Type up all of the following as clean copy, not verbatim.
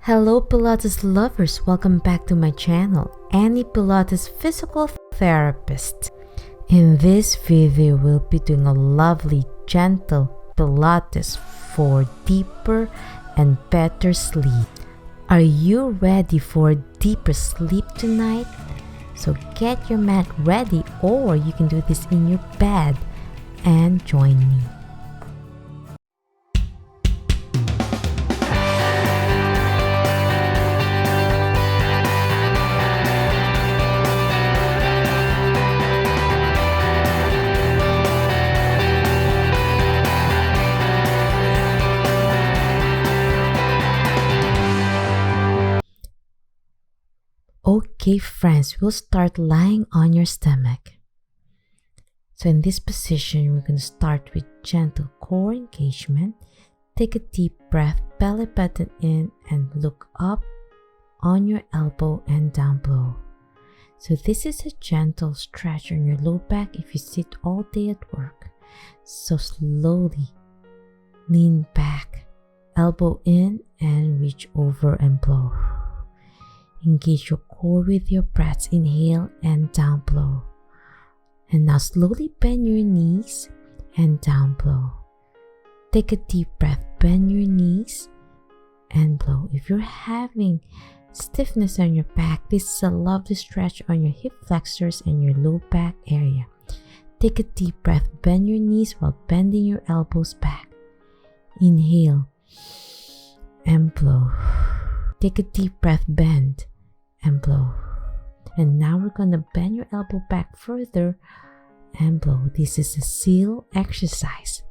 Hello Pilates lovers, welcome back to my channel, Annie Pilates Physical Therapist. In this video, we'll be doing a lovely, gentle Pilates for deeper and better sleep. Are you ready for deeper sleep tonight? So get your mat ready, or you can do this in your bed and join me. Okay friends, we'll start lying on your stomach. So in this position, we're going to start with gentle core engagement. Take a deep breath, belly button in and look up on your elbow and down below. So this is a gentle stretch on your low back if you sit all day at work. So slowly lean back, elbow in and reach over and blow. Engage your core with your breaths. Inhale and down blow. And now slowly bend your knees and down blow. Take a deep breath, bend your knees and blow. If you're having stiffness on your back, this is a lovely stretch on your hip flexors and your low back area. Take a deep breath, bend your knees while bending your elbows back. Inhale and blow. Take a deep breath, bend and blow. And now we're going to bend your elbow back further and blow. This is a seal exercise.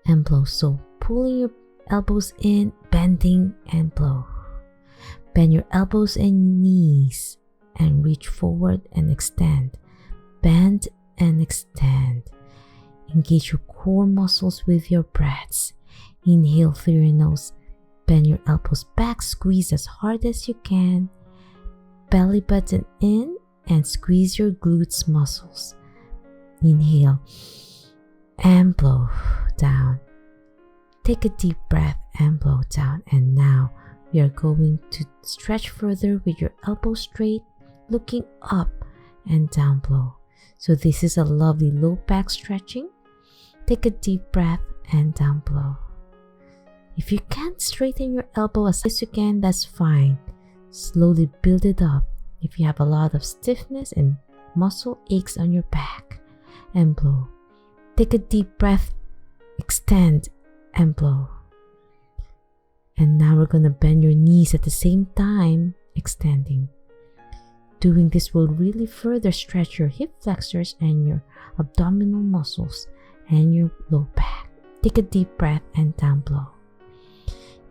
And blow. So pulling your elbows in, bending and blow. Bend your elbows and knees and reach forward and extend. Bend and extend. Engage your core muscles with your breaths. Inhale through your nose. Bend your elbows back, squeeze as hard as you can. Belly button in and squeeze your glutes muscles. Inhale and blow down. Take a deep breath and blow down. And now we are going to stretch further with your elbows straight, looking up and down blow. So this is a lovely low back stretching. Take a deep breath and down blow. If you can't straighten your elbow as high as you can, that's fine. Slowly build it up. If you have a lot of stiffness and muscle aches on your back, and blow. Take a deep breath, extend and blow. And now we're going to bend your knees at the same time, extending. Doing this will really further stretch your hip flexors and your abdominal muscles and your low back. Take a deep breath and down blow.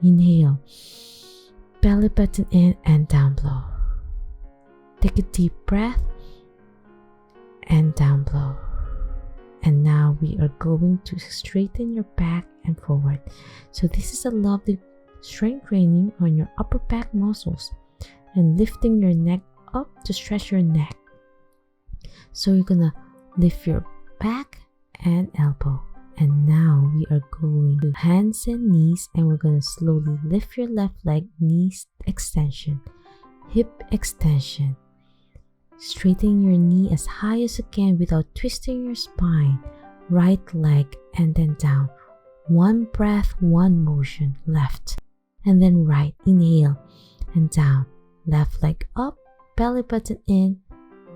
Inhale, belly button in and down blow. Take a deep breath and down blow. And now we are going to straighten your back and forward. So this is a lovely strength training on your upper back muscles and lifting your neck up to stretch your neck. So you're gonna lift your back and elbow. And now we are going to hands and knees, and we're going to slowly lift your left leg, knees extension, hip extension. Straighten your knee as high as you can without twisting your spine. Right leg and then down. One breath, one motion. Left and then right. Inhale and down. Left leg up, belly button in,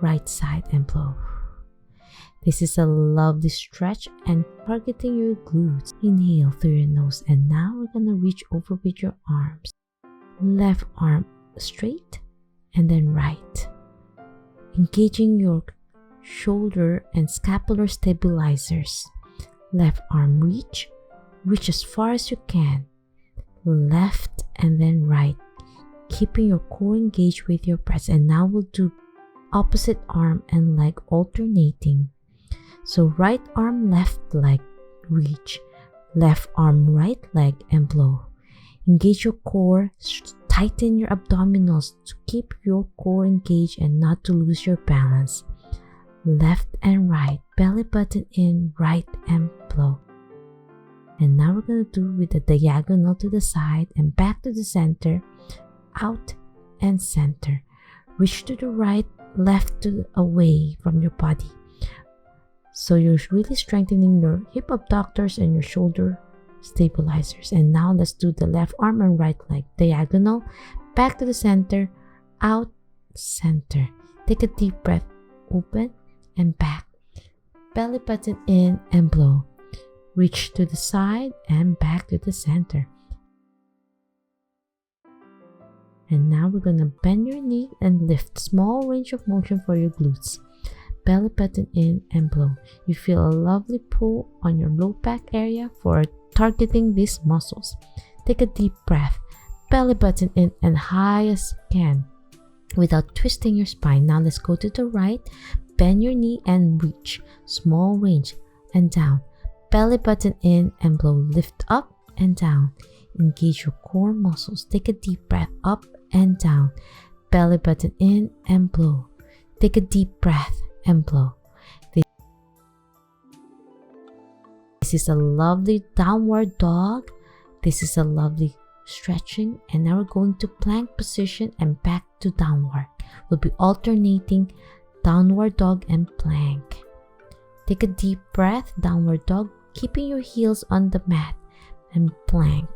right side and blow. This is a lovely stretch and targeting your glutes. Inhale through your nose, and now we're going to reach over with your arms. Left arm straight and then right. Engaging your shoulder and scapular stabilizers. Left arm reach as far as you can. Left and then right. Keeping your core engaged with your breath. And now we'll do opposite arm and leg alternating. So right arm, left leg, reach. Left arm, right leg and blow. Engage your core, tighten your abdominals to keep your core engaged and not to lose your balance. Left and right, belly button in, right and blow. And now we're going to do with the diagonal to the side and back to the center, out and center. Reach to the right, left to away from your body. So you're really strengthening your hip abductors and your shoulder stabilizers. And now let's do the left arm and right leg. Diagonal, back to the center, out, center. Take a deep breath, open and back. Belly button in and blow. Reach to the side and back to the center. And now we're going to bend your knee and lift. Small range of motion for your glutes. Belly button in and blow. You feel a lovely pull on your low back area for targeting these muscles. Take a deep breath. Belly button in and high as you can without twisting your spine. Now let's go to the right. Bend your knee and reach. Small range and down. Belly button in and blow. Lift up and down. Engage your core muscles. Take a deep breath up and down. Belly button in and blow. Take a deep breath and blow. This is a lovely downward dog. This is a lovely stretching. And now we're going to plank position and back to downward. We'll be alternating downward dog and plank. Take a deep breath, downward dog, keeping your heels on the mat, and plank.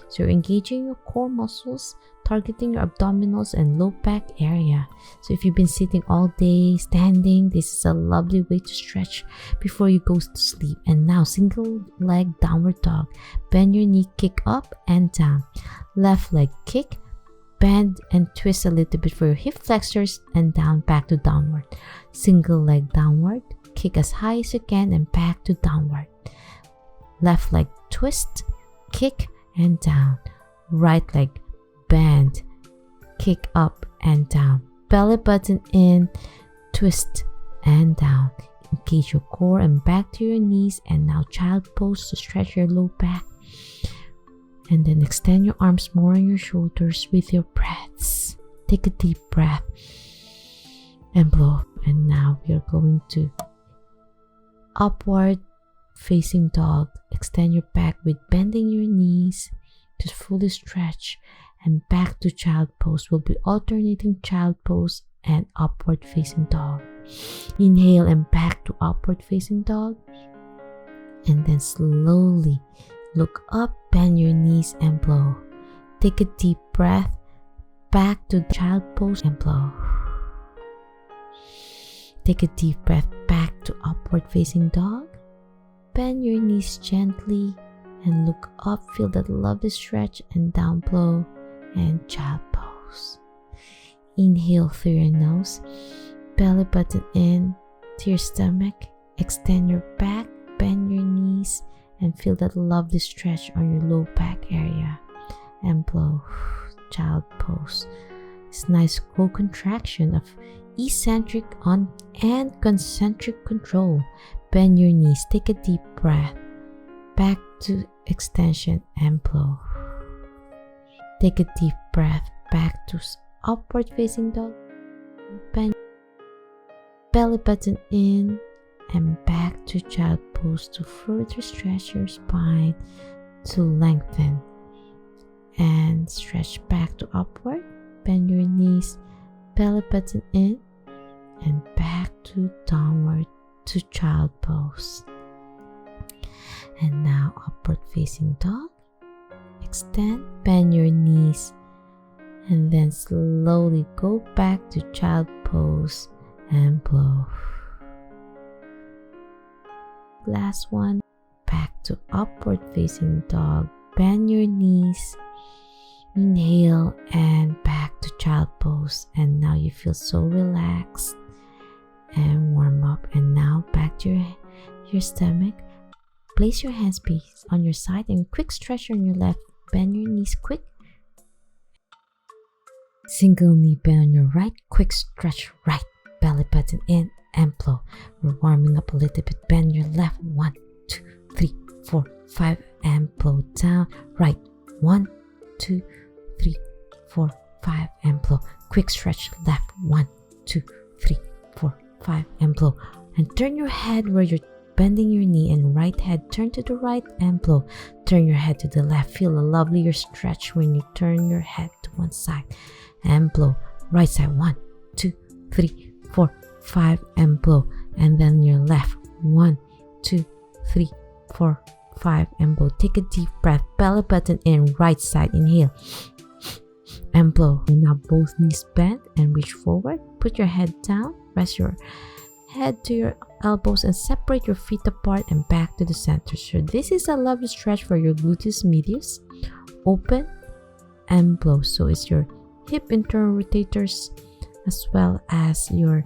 So you're engaging your core muscles, targeting your abdominals and low back area. So if you've been sitting all day, standing, this is a lovely way to stretch before you go to sleep. And now single leg downward dog. Bend your knee, kick up and down. Left leg kick, bend and twist a little bit for your hip flexors and down, back to downward. Single leg downward, kick as high as you can and back to downward. Left leg twist, kick and down. Right leg bend, kick up and down. Belly button in, twist and down. Engage your core and back to your knees. And now child pose to stretch your low back. And then extend your arms more on your shoulders with your breaths. Take a deep breath and blow. And now we are going to upward facing dog. Extend your back with bending your knees to fully stretch, and back to child pose. We'll be alternating child pose and upward facing dog. Inhale and back to upward facing dog, and then slowly look up, bend your knees and blow. Take a deep breath, back to child pose and blow. Take a deep breath back to upward facing dog. Bend your knees gently and look up, feel that lovely stretch and down blow and child pose. Inhale through your nose, belly button in to your stomach, extend your back, bend your knees and feel that lovely stretch on your low back area and blow, child pose. This nice co-contraction of eccentric on and concentric control. Bend your knees, take a deep breath, back to extension and blow. Take a deep breath, back to upward facing dog. Bend, belly button in and back to child pose to further stretch your spine to lengthen. And stretch back to upward. Bend your knees, belly button in and back to downward to child pose. And now upward facing dog. Extend, bend your knees and then slowly go back to child pose and blow. Last one, back to upward facing dog. Bend your knees, inhale and back to child pose. And now you feel so relaxed and warm up. And now back to your stomach. Place your hands on your side and quick stretch on your left. Bend your knees quick. Single knee bend on your right. Quick stretch right. Belly button in and blow. We're warming up a little bit. Bend your left. 1, 2, 3, 4, 5 and blow down. Right. 1, 2, 3, 4, 5 and blow. Quick stretch left. 1, 2, 3, 4, 5 and blow. And turn your head where your bending your knee and right head turn to the right and blow. Turn your head to the left. Feel a lovelier stretch when you turn your head to one side and blow. Right side, 1, 2, 3, 4, 5 and blow. And then your left, 1, 2, 3, 4, 5 and blow. Take a deep breath, belly button in, right side, inhale and blow. And now both knees bend and reach forward. Put your head down, rest your head to your elbows and separate your feet apart and back to the center. So this is a lovely stretch for your gluteus medius. Open and blow. So it's your hip internal rotators as well as your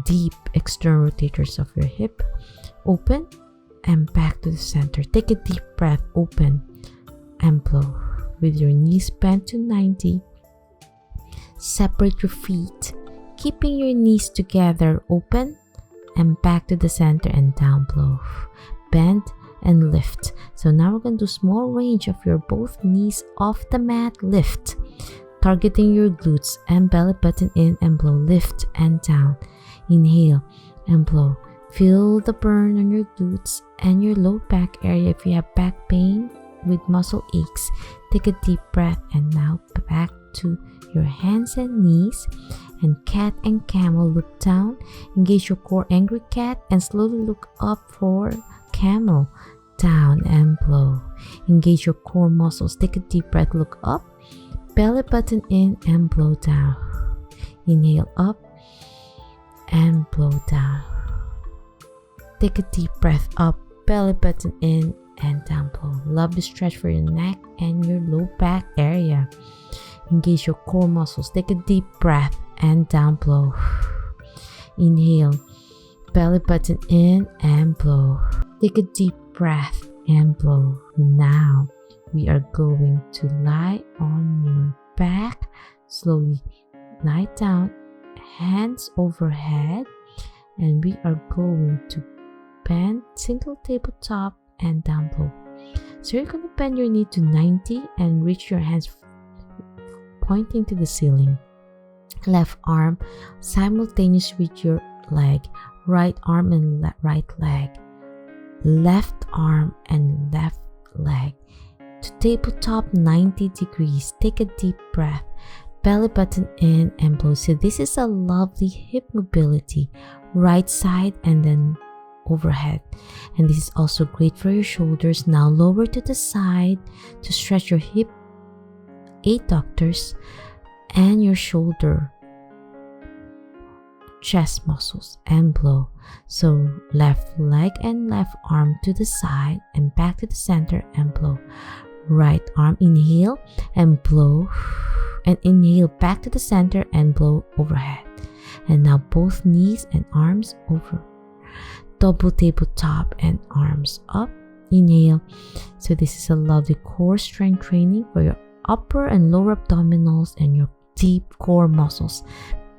deep external rotators of your hip. Open and back to the center. Take a deep breath, open and blow. With your knees bent to 90, separate your feet, keeping your knees together, open and back to the center and down blow. Bend and lift. So now we're going to do small range of your both knees off the mat, lift, targeting your glutes and belly button in and blow, lift and down. Inhale and blow. Feel the burn on your glutes and your low back area if you have back pain with muscle aches. Take a deep breath and now back to your hands and knees and cat and camel. Look down, engage your core, angry cat, and slowly look up for camel. Down and blow. Engage your core muscles. Take a deep breath, look up, belly button in and blow down. Inhale up and blow down. Take a deep breath up, belly button in and down blow. Lovely stretch for your neck and your low back area. Engage your core muscles. Take a deep breath and down blow. Inhale, belly button in and blow. Take a deep breath and blow. Now we are going to lie on your back. Slowly lie down, hands overhead, and we are going to bend single tabletop and down blow. So you're going to bend your knee to 90 and reach your hands pointing to the ceiling. Left arm simultaneous with your leg, right arm and right leg, left arm and left leg to tabletop 90 degrees. Take a deep breath, belly button in and blow. So this is a lovely hip mobility, right side and then overhead, and this is also great for your shoulders. Now lower to the side to stretch your hip adductors and your shoulder chest muscles and blow. So left leg and left arm to the side and back to the center and blow. Right arm, inhale and blow, and inhale back to the center and blow overhead. And now both knees and arms over. Double tabletop and arms up. Inhale. So this is a lovely core strength training for your upper and lower abdominals and your deep core muscles.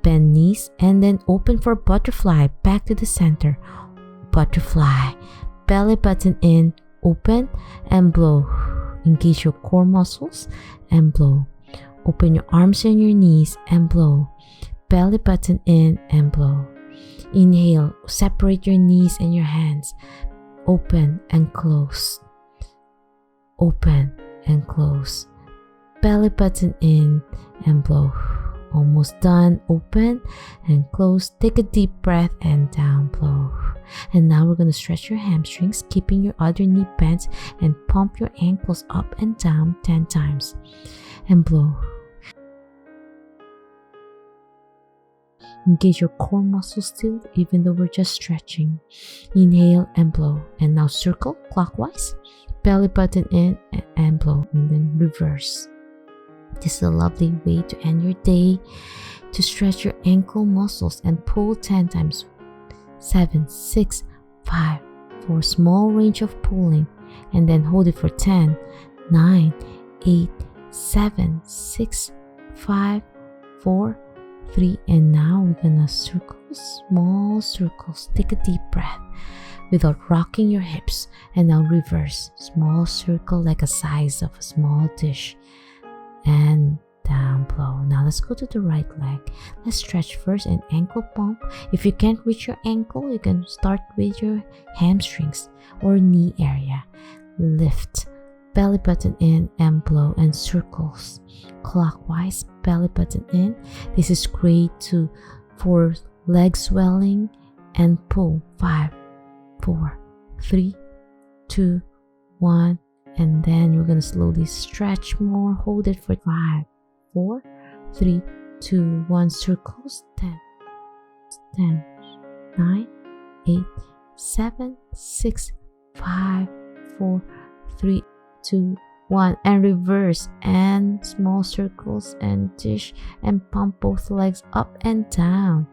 Bend knees and then open for butterfly. Back to the center. Butterfly. Belly button in, open and blow. Engage your core muscles and blow. Open your arms and your knees and blow. Belly button in and blow. Inhale, separate your knees and your hands. Open and close. Open and close. Belly button in and blow. Almost done. Open and close. Take a deep breath and down blow. And now we're going to stretch your hamstrings, keeping your other knee bent, and pump your ankles up and down 10 times. And blow. Engage your core muscles still, even though we're just stretching. Inhale and blow. And now circle clockwise. Belly button in and blow. And then reverse. This is a lovely way to end your day, to stretch your ankle muscles and pull 10 times. 7, 6, 5, 4. Small range of pulling. And then hold it for 10, 9, 8, 7, 6, 5, 4, 3, and now we're gonna circle, small circles. Take a deep breath without rocking your hips, and now reverse. Small circle like a size of a small dish and down blow. Now let's go to the right leg. Let's stretch first an ankle pump. If you can't reach your ankle, you can start with your hamstrings or knee area. Lift, belly button in and blow, and circles clockwise, belly button in. This is great for leg swelling, and pull. 5, 4, 3, 2, 1, and then you're gonna slowly stretch more. Hold it for 5, 4, 3, 2, 1. Circles. 10, 9, 8, 7, 6, 5, 4, 3, 2, 1, and reverse, and small circles, and dish and pump both legs up and down.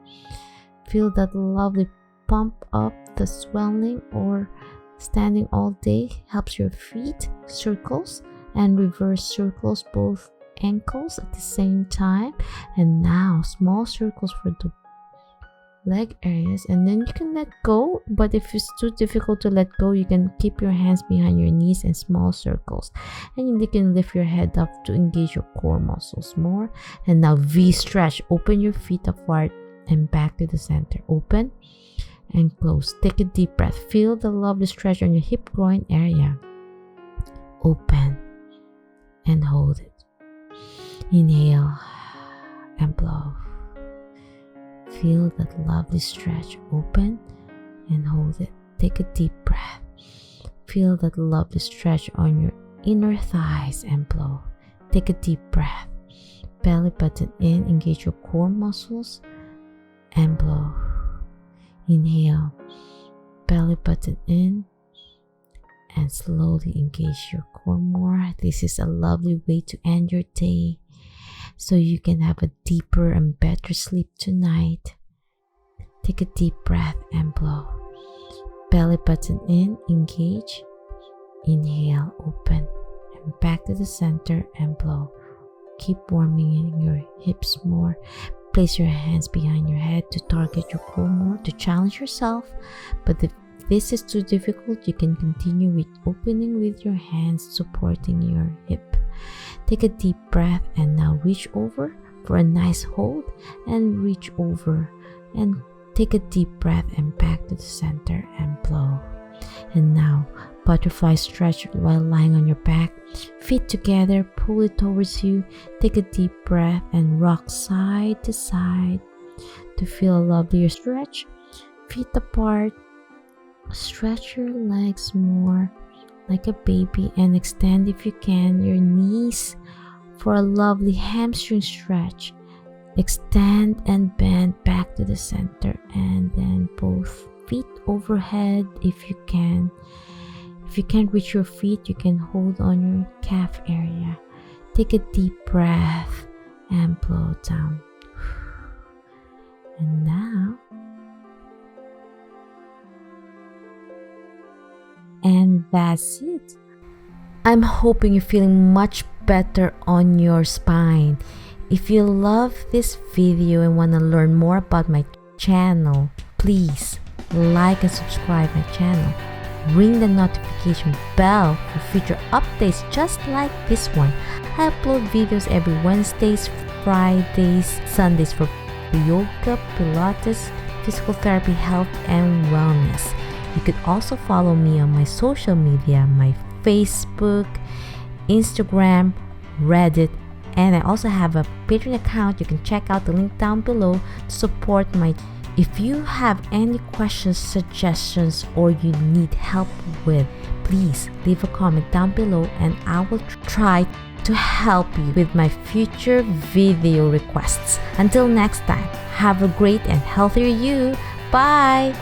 Feel that lovely pump up. The swelling or standing all day helps your feet. Circles and reverse circles, both ankles at the same time. And now small circles for the leg areas, and then you can let go. But if it's too difficult to let go, you can keep your hands behind your knees and small circles, and you can lift your head up to engage your core muscles more. And now V stretch. Open your feet apart and back to the center. Open and close. Take a deep breath. Feel the lovely stretch on your hip groin area. Open and hold it. Inhale and blow. Feel that lovely stretch. Open and hold it. Take a deep breath. Feel that lovely stretch on your inner thighs and blow. Take a deep breath. Belly button in. Engage your core muscles and blow. Inhale. Belly button in. And slowly engage your core more. This is a lovely way to end your day, so you can have a deeper and better sleep tonight. Take a deep breath and blow. Belly button in, engage. Inhale, open, and back to the center and blow. Keep warming your hips more. Place your hands behind your head to target your core more, to challenge yourself. But if this is too difficult, you can continue with opening with your hands supporting your hip. Take a deep breath and now reach over for a nice hold, and reach over and take a deep breath and back to the center and blow. And now butterfly stretch while lying on your back. Feet together, pull it towards you. Take a deep breath and rock side to side to feel a lovelier stretch. Feet apart. Stretch your legs more like a baby, and extend, if you can, your knees for a lovely hamstring stretch. Extend and bend back to the center, and then both feet overhead if you can. If you can't reach your feet, you can hold on your calf area. Take a deep breath and blow down. And now, and that's it. I'm hoping you're feeling much better on your spine. If you love this video and want to learn more about my channel, please like and subscribe my channel. Ring the notification bell for future updates just like this one. I upload videos every Wednesdays, Fridays, Sundays for yoga, Pilates, physical therapy, health, and wellness. You could also follow me on my social media, my Facebook, Instagram, Reddit, and I also have a Patreon account. You can check out the link down below to support my. If you have any questions, suggestions, or you need help with, please leave a comment down below and I will try to help you with my future video requests. Until next time, have a great and healthier you. Bye!